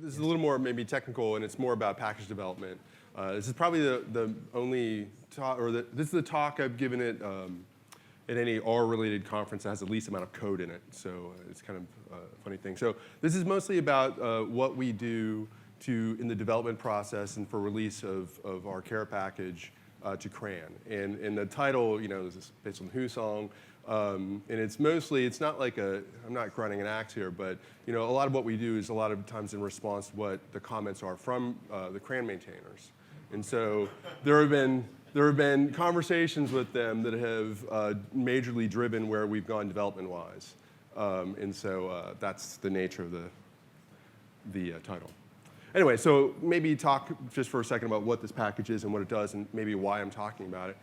this is a little more maybe technical, and it's more about package development. This is probably the only talk, or this is the talk I've given it at any R-related conference that has the least amount of code in it. So it's kind of a funny thing. So this is mostly about what we do in the development process and for release of our Caret package to CRAN. And the title, you know, is based on the Who song. And it's mostly, it's not like I'm not grinding an axe here, but you know, a lot of what we do is a lot of times in response to what the comments are from the CRAN maintainers. And so there have been conversations with them that have majorly driven where we've gone development-wise. And so that's the nature of the title. Anyway, so maybe talk just for a second about what this package is and what it does and maybe why I'm talking about it.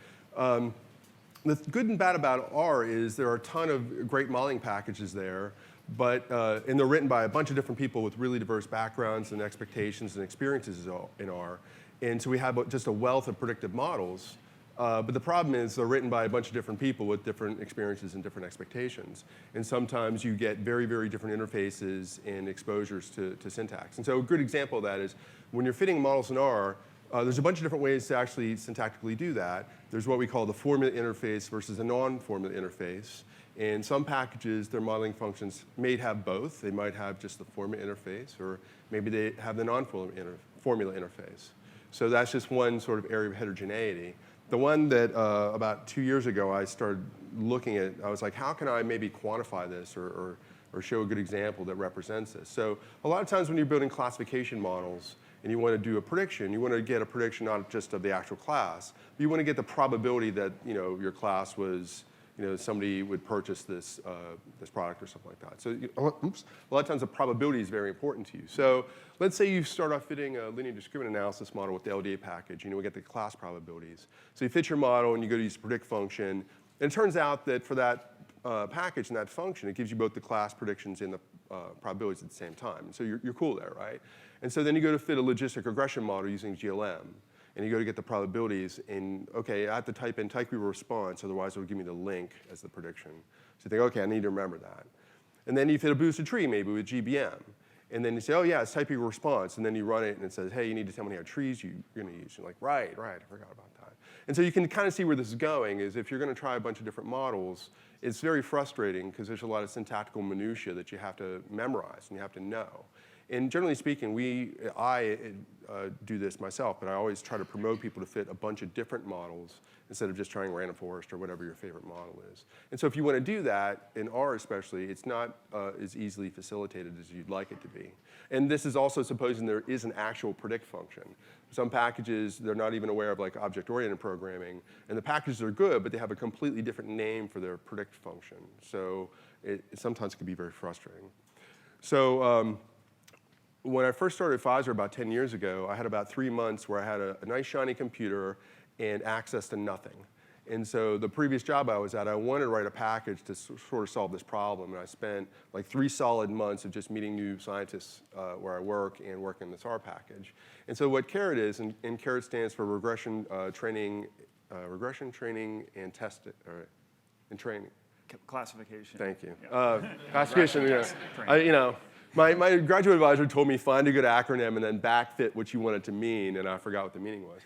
The good and bad about R is there are a ton of great modeling packages there, but, and they're written by a bunch of different people with really diverse backgrounds and expectations and experiences in R. And so we have just a wealth of predictive models. But the problem is they're written by a bunch of different people with different experiences and different expectations. And sometimes you get very, very different interfaces and exposures to syntax. And so a good example of that is when you're fitting models in R, there's a bunch of different ways to actually syntactically do that. There's what we call the formula interface versus a non-formula interface. And some packages, their modeling functions may have both. They might have just the formula interface, or maybe they have the non-formula interface. So that's just one sort of area of heterogeneity. The one that about 2 years ago I started looking at, I was like, how can I maybe quantify this or show a good example that represents this? So a lot of times when you're building classification models and you want to do a prediction, you want to get a prediction not just of the actual class, but you want to get the probability that your class was, somebody would purchase this product or something like that. So a lot of times the probability is very important to you. So let's say you start off fitting a linear discriminant analysis model with the LDA package, we get the class probabilities. So you fit your model and you go to use the predict function, and it turns out that for that package and that function, it gives you both the class predictions and the probabilities at the same time. So you're cool there, right? And so then you go to fit a logistic regression model using GLM. And you go to get the probabilities, and okay, I have to type in type equal response, otherwise it will give me the link as the prediction. So you think, okay, I need to remember that. And then you fit a boosted tree maybe with GBM. And then you say, oh yeah, it's type equal response. And then you run it and it says, hey, you need to tell me how many trees you're going to use. You're like, right, I forgot about that. And so you can kind of see where this is going, is if you're going to try a bunch of different models, it's very frustrating because there's a lot of syntactical minutia that you have to memorize and you have to know. And generally speaking, I do this myself, but I always try to promote people to fit a bunch of different models instead of just trying random forest or whatever your favorite model is. And so if you want to do that, in R especially, it's not as easily facilitated as you'd like it to be. And this is also supposing there is an actual predict function. Some packages, they're not even aware of like object-oriented programming, and the packages are good, but they have a completely different name for their predict function. So it sometimes can be very frustrating. So when I first started at Pfizer about 10 years ago, I had about 3 months where I had a nice shiny computer and access to nothing. And so the previous job I was at, I wanted to write a package to sort of solve this problem. And I spent like 3 solid months of just meeting new scientists where I work and working this R package. And so what Caret is, and Caret stands for Regression Training and Testing, and Training. Classification. Thank you. Yeah. Classification, yeah. My graduate advisor told me find a good acronym and then backfit what you want it to mean, and I forgot what the meaning was.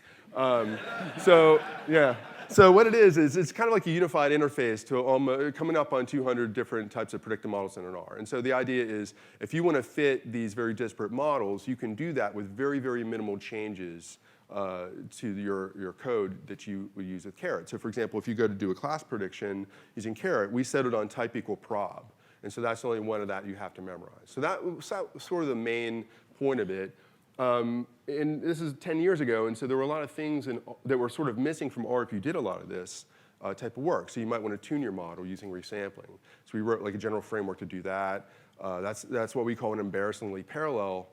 So what it is it's kind of like a unified interface to coming up on 200 different types of predictive models in an R. And so the idea is if you want to fit these very disparate models, you can do that with very, very minimal changes to your code that you would use with Caret. So for example, if you go to do a class prediction using Caret, we set it on type equal prob. And so that's only one of that you have to memorize. So that was sort of the main point of it. And this is 10 years ago, and so there were a lot of things that were sort of missing from R if you did a lot of this type of work. So you might want to tune your model using resampling. So we wrote like a general framework to do that. That's what we call an embarrassingly parallel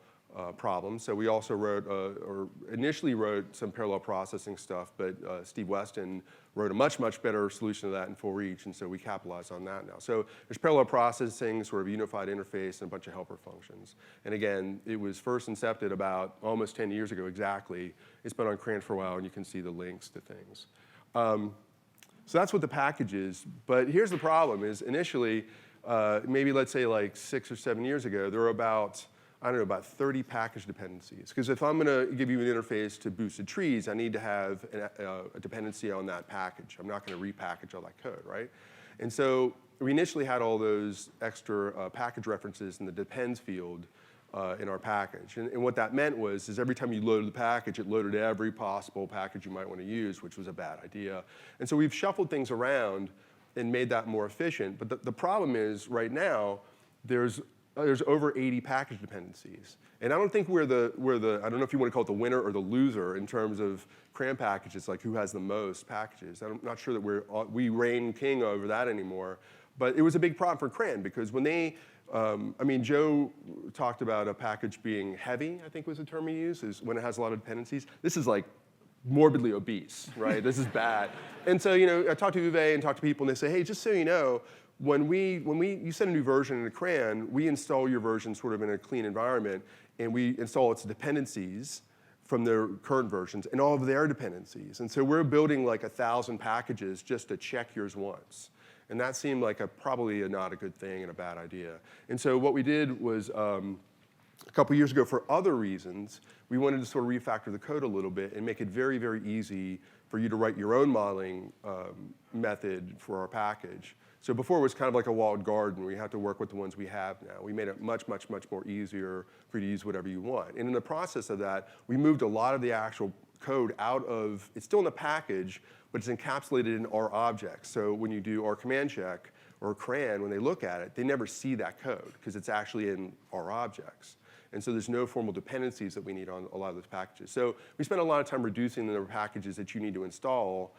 problem. So we also wrote, or initially wrote some parallel processing stuff, but Steve Weston wrote a much, much better solution to that in full reach, and so we capitalize on that now. So there's parallel processing, sort of a unified interface, and a bunch of helper functions. And again, it was first incepted about almost 10 years ago exactly. It's been on CRAN for a while, and you can see the links to things. So that's what the package is. But here's the problem, is initially, maybe let's say like 6 or 7 years ago, there were about I don't know, about 30 package dependencies. Because if I'm going to give you an interface to boosted trees, I need to have a dependency on that package. I'm not going to repackage all that code, right? And so we initially had all those extra package references in the depends field in our package. And what that meant was every time you loaded the package, it loaded every possible package you might want to use, which was a bad idea. And so we've shuffled things around and made that more efficient. But the problem is, right now, there's over 80 package dependencies. And I don't think we're the, I don't know if you want to call it the winner or the loser in terms of CRAN packages, like who has the most packages. I'm not sure that we reign king over that anymore. But it was a big problem for CRAN because when they, I mean, Joe talked about a package being heavy, I think was the term he used, is when it has a lot of dependencies. This is like morbidly obese, right? This is bad. And so, I talked to Uwe and talked to people, and they say, hey, just so you know, when you send a new version in a CRAN, we install your version sort of in a clean environment, and we install its dependencies from their current versions and all of their dependencies. And so we're building like 1,000 packages just to check yours once. And that seemed like probably not a good thing and a bad idea. And so what we did was a couple years ago, for other reasons, we wanted to sort of refactor the code a little bit and make it very, very easy for you to write your own modeling method for our package. So before it was kind of like a walled garden where you have to work with the ones we have now. We made it much, much, much more easier for you to use whatever you want. And in the process of that, we moved a lot of the actual code out of, it's still in the package, but it's encapsulated in our objects. So when you do our command check or CRAN, when they look at it, they never see that code because it's actually in our objects. And so there's no formal dependencies that we need on a lot of those packages. So we spent a lot of time reducing the number of packages that you need to install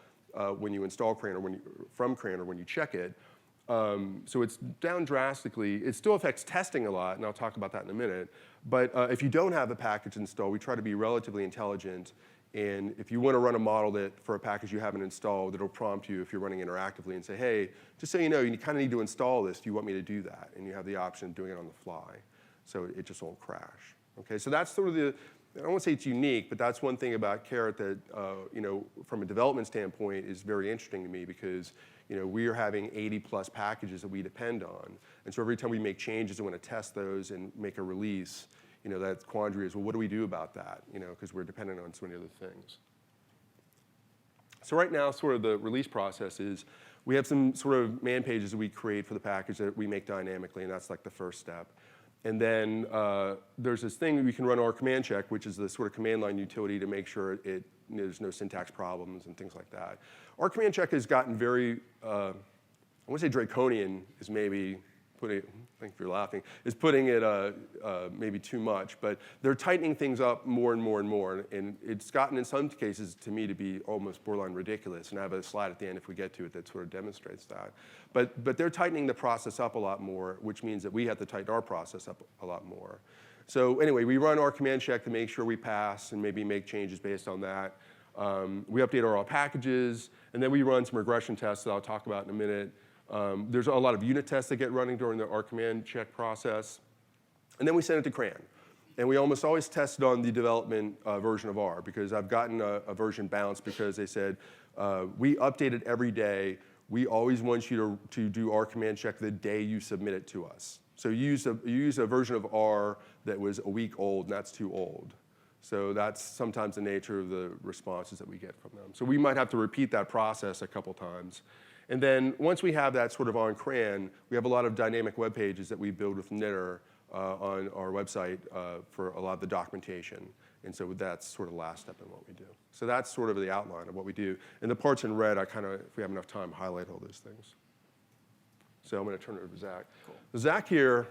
when you install CRAN or from CRAN or when you check it. So it's down drastically. It still affects testing a lot, and I'll talk about that in a minute. But if you don't have a package installed, we try to be relatively intelligent. And if you want to run a model for a package you haven't installed, it'll prompt you if you're running interactively and say, hey, just so you know, you kind of need to install this. Do you want me to do that? And you have the option of doing it on the fly. So it just won't crash. Okay, so that's sort of I don't want to say it's unique, but that's one thing about Caret that, from a development standpoint is very interesting to me because, we are having 80 plus packages that we depend on. And so every time we make changes and want to test those and make a release, that quandary is, well, what do we do about that? Because we're dependent on so many other things. So right now, sort of the release process is we have some sort of man pages that we create for the package that we make dynamically, and that's like the first step. And then there's this thing we can run our command check, which is the sort of command line utility to make sure there's no syntax problems and things like that. Our command check has gotten very, I want to say draconian is maybe putting it, thank you for laughing, is putting it maybe too much, but they're tightening things up more and more and more, and it's gotten in some cases to me to be almost borderline ridiculous, and I have a slide at the end if we get to it that sort of demonstrates that. But they're tightening the process up a lot more, which means that we have to tighten our process up a lot more. So anyway, we run our command check to make sure we pass and maybe make changes based on that. We update our packages, and then we run some regression tests that I'll talk about in a minute. There's a lot of unit tests that get running during our command check process. And then we send it to CRAN. And we almost always test it on the development version of R, because I've gotten a version bounce because they said, we update it every day. We always want you to do our command check the day you submit it to us. So you use a version of R that was a week old, and that's too old. So that's sometimes the nature of the responses that we get from them. So we might have to repeat that process a couple times. And then once we have that sort of on CRAN, we have a lot of dynamic web pages that we build with Knitter on our website for a lot of the documentation. And so that's sort of the last step in what we do. So that's sort of the outline of what we do. And the parts in red, I kind of, if we have enough time, highlight all those things. So I'm going to turn it over to Zach. Cool. Zach here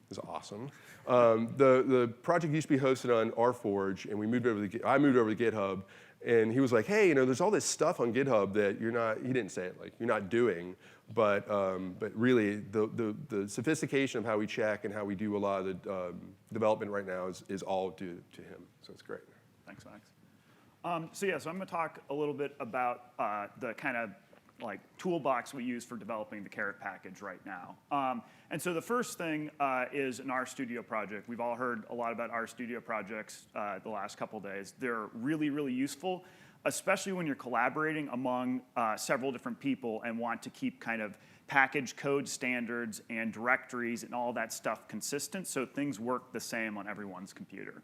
is awesome. The project used to be hosted on RForge, and I moved over to GitHub. And he was like, hey, there's all this stuff on GitHub that you're not, he didn't say it, like, you're not doing. But really, the sophistication of how we check and how we do a lot of the development right now is all due to him. So it's great. Thanks, Max. So I'm going to talk a little bit about the kind of like toolbox we use for developing the Caret package right now. And so the first thing is an RStudio project. We've all heard a lot about RStudio projects the last couple of days. They're really, really useful, especially when you're collaborating among several different people and want to keep kind of package code standards and directories and all that stuff consistent so things work the same on everyone's computer.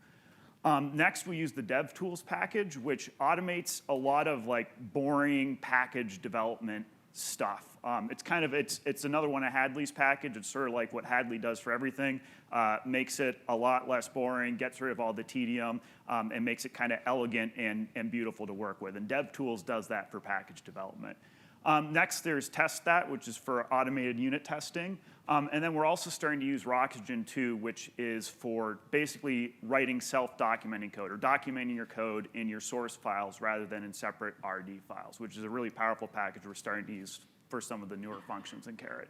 Next, we use the Devtools package, which automates a lot of like boring package development stuff. It's another one of Hadley's package. It's sort of like what Hadley does for everything, makes it a lot less boring, gets rid of all the tedium, and makes it kind of elegant and beautiful to work with. And Devtools does that for package development. Next, there's TestStat, which is for automated unit testing. And then we're also starting to use Roxygen 2, which is for basically writing self-documenting code or documenting your code in your source files rather than in separate RD files, which is a really powerful package we're starting to use for some of the newer functions in Caret.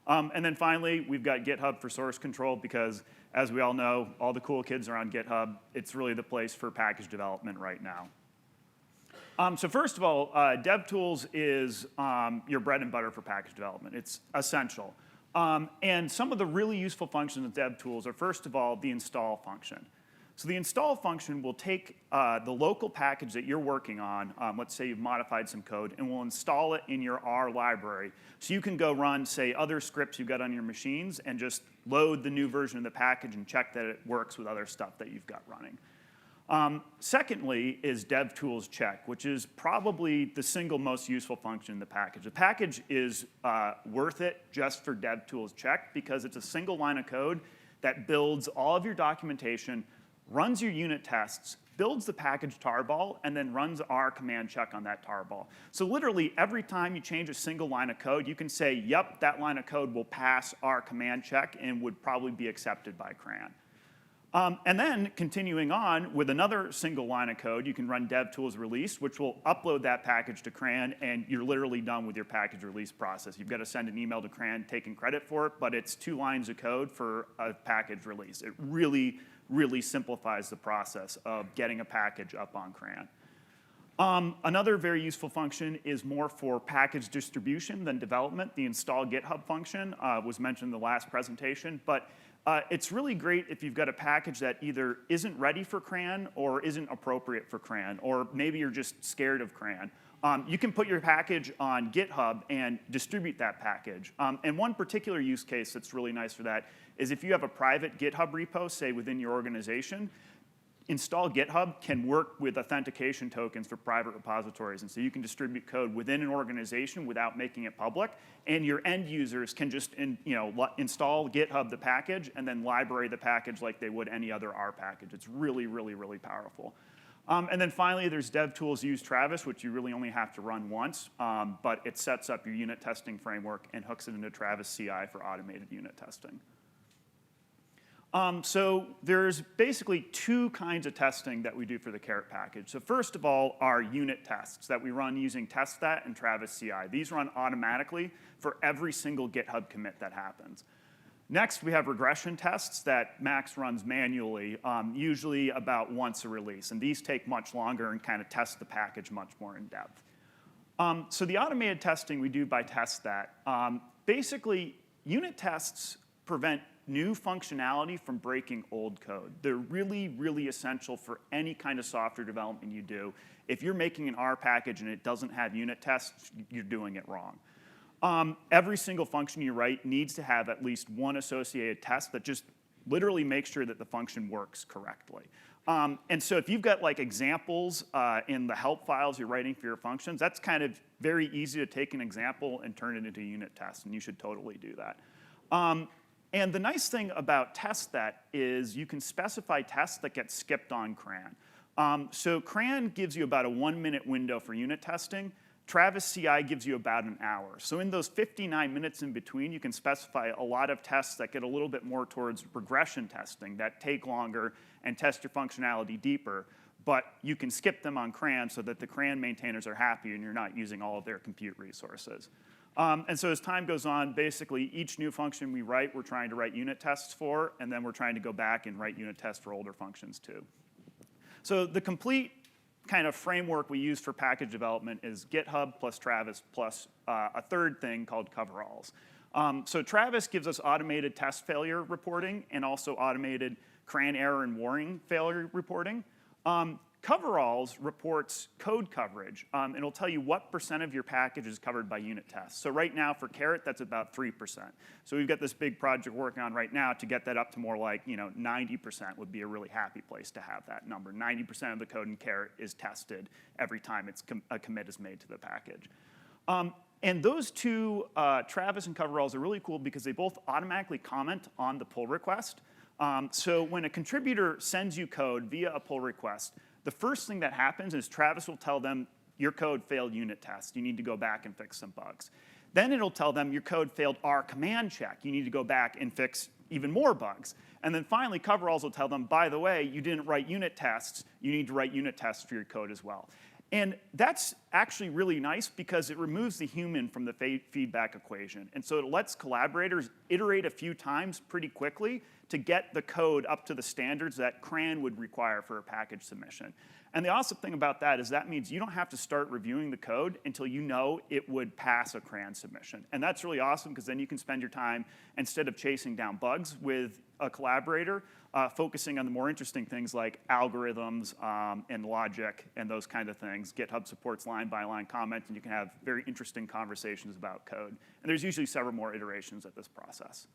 And then finally, we've got GitHub for source control because, as we all know, all the cool kids are on GitHub. It's really the place for package development right now. So first of all, Devtools is your bread and butter for package development. It's essential. And some of the really useful functions of Devtools are, first of all, the install function. So the install function will take the local package that you're working on, let's say you've modified some code, and will install it in your R library. So you can go run, say, other scripts you've got on your machines and just load the new version of the package and check that it works with other stuff that you've got running. Secondly is Devtools check, which is probably the single most useful function in the package. The package is worth it just for Devtools check because it's a single line of code that builds all of your documentation, runs your unit tests, builds the package tarball, and then runs R command check on that tarball. So literally every time you change a single line of code, you can say, yep, that line of code will pass R command check and would probably be accepted by CRAN. And then continuing on with another single line of code, you can run Devtools release, which will upload that package to CRAN, and you're literally done with your package release process. You've got to send an email to CRAN taking credit for it, but it's 2 lines of code for a package release. It really, really simplifies the process of getting a package up on CRAN. Another very useful function is more for package distribution than development. The install GitHub function was mentioned in the last presentation, but it's really great if you've got a package that either isn't ready for CRAN or isn't appropriate for CRAN, or maybe you're just scared of CRAN. You can put your package on GitHub and distribute that package. And one particular use case that's really nice for that is if you have a private GitHub repo, say within your organization, install GitHub can work with authentication tokens for private repositories. And so you can distribute code within an organization without making it public. And your end users can just install GitHub the package and then library the package like they would any other R package. It's really, really, really powerful. And then finally, there's Devtools use Travis, which you really only have to run once. But it sets up your unit testing framework and hooks it into Travis CI for automated unit testing. So there's basically 2 kinds of testing that we do for the Caret package. So first of all are unit tests that we run using TestStat and Travis CI. These run automatically for every single GitHub commit that happens. Next, we have regression tests that Max runs manually, usually about once a release. And these take much longer and kind of test the package much more in depth. So the automated testing we do by TestStat. Basically, unit tests prevent new functionality from breaking old code. They're really, really essential for any kind of software development you do. If you're making an R package and it doesn't have unit tests, you're doing it wrong. Every single function you write needs to have at least one associated test that just literally makes sure that the function works correctly. And so if you've got like examples in the help files you're writing for your functions, that's kind of very easy to take an example and turn it into a unit test, and you should totally do that. And the nice thing about TestStat is you can specify tests that get skipped on CRAN. So CRAN gives you about a 1-minute window for unit testing. Travis CI gives you about an hour. So in those 59 minutes in between, you can specify a lot of tests that get a little bit more towards regression testing that take longer and test your functionality deeper. But you can skip them on CRAN so that the CRAN maintainers are happy and you're not using all of their compute resources. And so as time goes on, basically each new function we write, we're trying to write unit tests for, and then we're trying to go back and write unit tests for older functions too. So the complete kind of framework we use for package development is GitHub plus Travis plus a third thing called coveralls. So Travis gives us automated test failure reporting and also automated CRAN error and warning failure reporting. Coveralls reports code coverage. It'll tell you what % of your package is covered by unit tests. So right now for Caret, that's about 3%. So we've got this big project working on right now to get that up to more like 90% would be a really happy place to have that number. 90% of the code in Caret is tested every time a commit is made to the package. And those two, Travis and Coveralls, are really cool because they both automatically comment on the pull request. So when a contributor sends you code via a pull request, the first thing that happens is Travis will tell them, your code failed unit test. You need to go back and fix some bugs. Then it'll tell them, your code failed our command check. You need to go back and fix even more bugs. And then finally, Coveralls will tell them, by the way, you didn't write unit tests. You need to write unit tests for your code as well. And that's actually really nice because it removes the human from the feedback equation. And so it lets collaborators iterate a few times pretty quickly to get the code up to the standards that CRAN would require for a package submission. And the awesome thing about that is that means you don't have to start reviewing the code until you know it would pass a CRAN submission. And that's really awesome because then you can spend your time, instead of chasing down bugs with a collaborator, focusing on the more interesting things like algorithms and logic and those kind of things. GitHub supports line-by-line comment, and you can have very interesting conversations about code. And there's usually several more iterations of this process.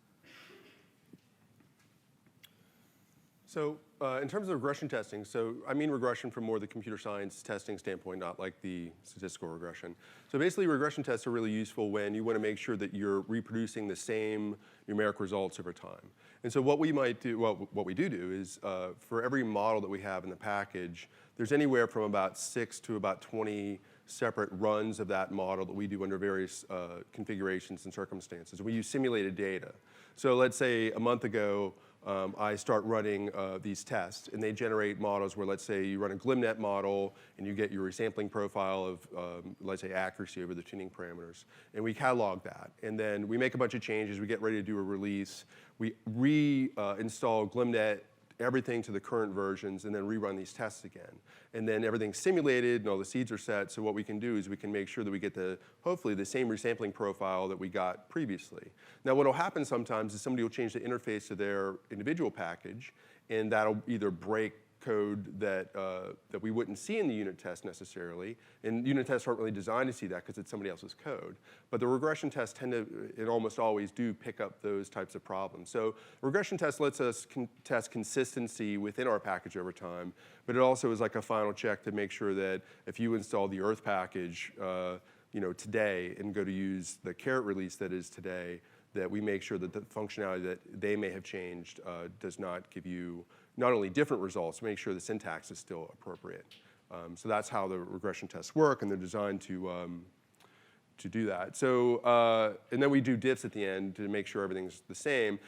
So in terms of regression testing, so I mean regression from more the computer science testing standpoint, not like the statistical regression. So basically regression tests are really useful when you want to make sure that you're reproducing the same numeric results over time. And so what we might do, well, what we do is for every model that we have in the package, there's anywhere from about 6 to about 20 separate runs of that model that we do under various configurations and circumstances. We use simulated data. So let's say a month ago, I start running these tests, and they generate models where, let's say, you run a GlimNet model, and you get your resampling profile of, let's say, accuracy over the tuning parameters. And we catalog that. And then we make a bunch of changes. We get ready to do a release. We reinstall GlimNet, everything to the current versions, and then rerun these tests again. And then everything's simulated, and all the seeds are set. So what we can do is we can make sure that we get hopefully the same resampling profile that we got previously. Now, what will happen sometimes is somebody will change the interface to their individual package, and that'll either break code that we wouldn't see in the unit test necessarily. And unit tests aren't really designed to see that because it's somebody else's code. But the regression tests tend to, and almost always do, pick up those types of problems. So regression test lets us test consistency within our package over time, but it also is like a final check to make sure that if you install the Earth package today and go to use the Caret release that is today, that we make sure that the functionality that they may have changed does not give you not only different results, make sure the syntax is still appropriate. So that's how the regression tests work, and they're designed to do that. So, and then we do diffs at the end to make sure everything's the same.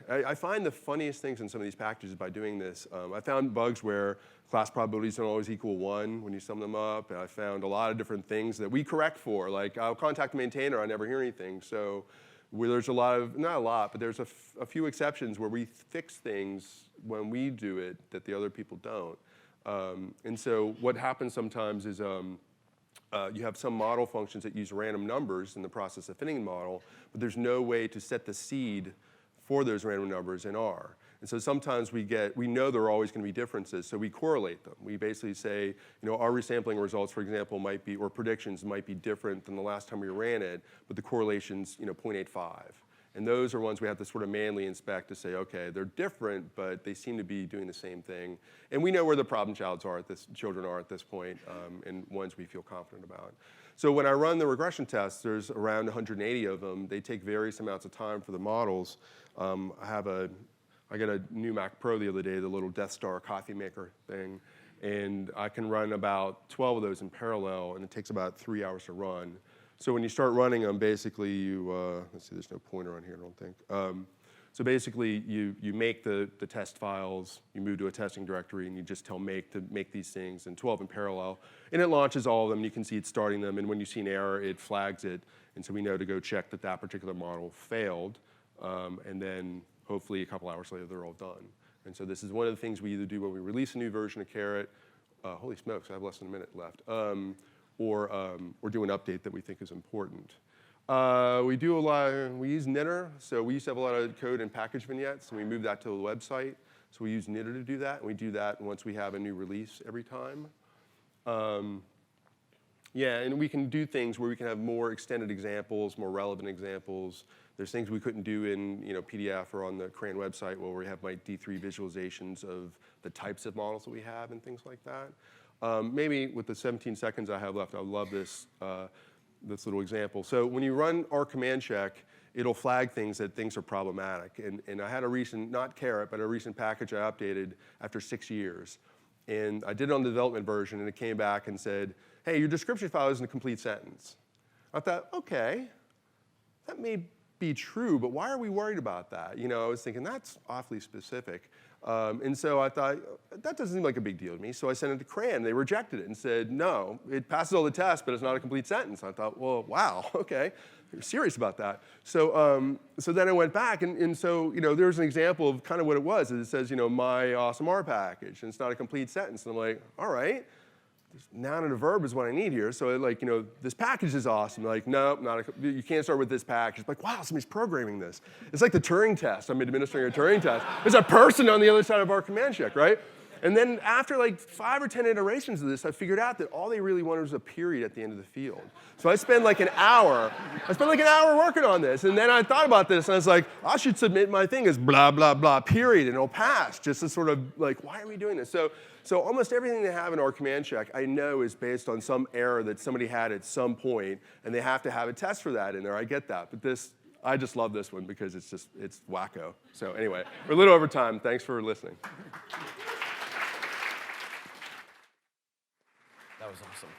I find the funniest things in some of these packages by doing this. I found bugs where class probabilities don't always equal 1 when you sum them up. And I found a lot of different things that we correct for. Like, I'll contact the maintainer, I never hear anything. So there's a lot of, not a lot, but there's a few exceptions where we fix things when we do it that the other people don't. And so what happens sometimes is you have some model functions that use random numbers in the process of fitting the model, but there's no way to set the seed for those random numbers in R. And so sometimes we know there are always going to be differences, so we correlate them. We basically say, our resampling results, for example, might be, or predictions might be different than the last time we ran it, but the correlation's, 0.85. And those are ones we have to sort of manually inspect to say, okay, they're different, but they seem to be doing the same thing. And we know where the problem children are at this point, and ones we feel confident about. So when I run the regression tests, there's around 180 of them. They take various amounts of time for the models. I got a new Mac Pro the other day, the little Death Star coffee maker thing, and I can run about 12 of those in parallel, and it takes about 3 hours to run. So when you start running them, basically you, let's see, there's no pointer on here, I don't think. So basically you make the test files, you move to a testing directory, and you just tell make to make these things, and 12 in parallel. And it launches all of them, you can see it starting them, and when you see an error, it flags it, and so we know to go check that that particular model failed, and then hopefully a couple hours later, they're all done. And so this is one of the things we either do when we release a new version of Caret, holy smokes, I have less than a minute left, or do an update that we think is important. We use Knitr, so we used to have a lot of code in package vignettes, and we moved that to the website. So we use Knitter to do that, and we do that once we have a new release every time. Yeah, and we can do things where we can have more extended examples, more relevant examples. There's things we couldn't do in PDF or on the CRAN website where we have like D3 visualizations of the types of models that we have and things like that. Maybe with the 17 seconds I have left, I love this, this little example. So when you run our command check, it'll flag things that things are problematic. And I had a recent, not Caret, but a recent package I updated after 6 years. And I did it on the development version, and it came back and said, hey, your description file isn't a complete sentence. I thought, okay, that may be true, but why are we worried about that? I was thinking, that's awfully specific. And so I thought, that doesn't seem like a big deal to me. So I sent it to CRAN. They rejected it and said, no, it passes all the tests, but it's not a complete sentence. I thought, well, wow, okay. You're serious about that. So, so then I went back, and so there's an example of kind of what it was. It says, my awesome R package, and it's not a complete sentence. And I'm like, all right, this noun and a verb is what I need here. So like, this package is awesome. Like, no, you can't start with this package. It's like, wow, somebody's programming this. It's like the Turing test. I'm administering a Turing test. There's a person on the other side of our command check, right? And then after like 5 or 10 iterations of this, I figured out that all they really wanted was a period at the end of the field. So I spent like an hour. Working on this. And then I thought about this, and I was like, I should submit my thing as blah, blah, blah, period, and it'll pass. Just to sort of like, why are we doing this? So almost everything they have in our command check, I know is based on some error that somebody had at some point, and they have to have a test for that in there. I get that. But this, I just love this one because it's wacko. So anyway, we're a little over time. Thanks for listening. That was awesome.